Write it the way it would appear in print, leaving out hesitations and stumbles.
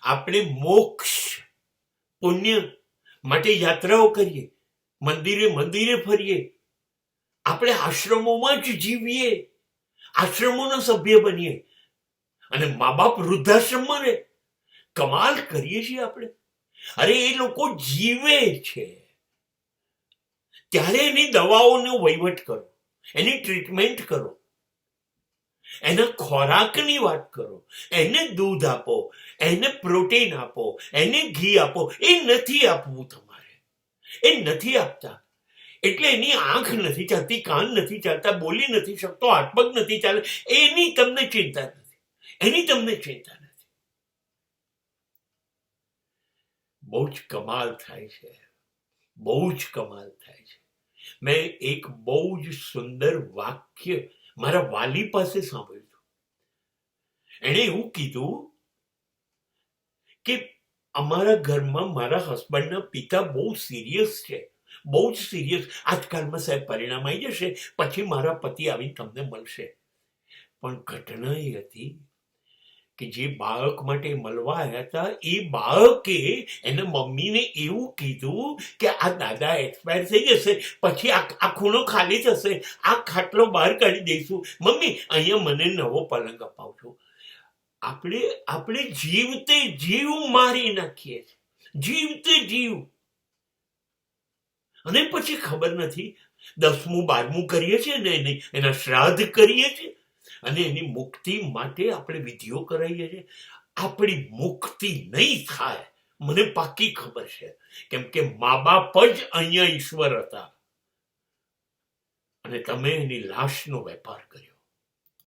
આપણે મોક્ષ પુણ્ય માટે યાત્રાઓ કરીએ, મંદિરે મંદિરે ફરીએ, આપણે આશ્રમોમાં જ જીવીએ, આશ્રમોના સભ્ય બનીએ, અને મા બાપ વૃદ્ધાશ્રમમાં રહે. કમાલ કરીએ છીએ આપણે. અરે એ લોકો જીવે છે ત્યારે એની દવાઓનો વહીવટ કરો, એની ટ્રીટમેન્ટ કરો, એના ખોરાકની વાત કરો, એને દૂધ આપો, એને પ્રોટીન આપો, એને ઘી આપો. એ નથી આપવું તમારે, એ નથી આપતા. એટલે એની આંખ નથી ચાલતી, કાન નથી ચાલતા, બોલી નથી શકતો, હાથ પગ નથી ચાલે, એની તમને ચિંતા નથી, એની તમને ચિંતા નથી. બહુ જ કમાલ થાય છે, બહુ જ કમાલ થાય છે. મેં એક બહુ જ સુંદર વાક્ય મારા વાલી પાસે સાંભળ્યું. એણે એવું કીધું કે અમારા ઘરમાં મારા હસબન્ડના પિતા બહુ સિરિયસ છે, બહુ જ સિરિયસ. આજકાલમાં સાહેબ પરિણામ આવી જશે, પછી મારા પતિ આવીને તમને મળશે. પણ ઘટના એ હતી કે જે બાળક માટે મળવા આવ્યા હતા, એ બાળકે એના મમ્મીને એવું કીધું કે આ દાદા એક્સપાયર થઈ જશે, પછી આ ખૂણો ખાલી થશે, આ ખાટલો બહાર કાઢી દઈશું, મમ્મી અહીંયા મને નવો પલંગ અપાવજો. આપણે જીવતે જીવ મારી નાખીએ છીએ, જીવતે જીવ. અને પછી ખબર નથી 10મું 12મું કરીએ છીએ ને, એના શ્રાદ્ધ કરીએ છીએ, અને એની મુક્તિ માટે આપણે વિધિઓ કરાવીએ છીએ. આપણી મુક્તિ નહીં થાય, મને પાકી ખબર છે, કેમ કે મા બાપ જ અહીંયા ઈશ્વર હતા અને તમે એની લાશનો વેપાર કર્યો.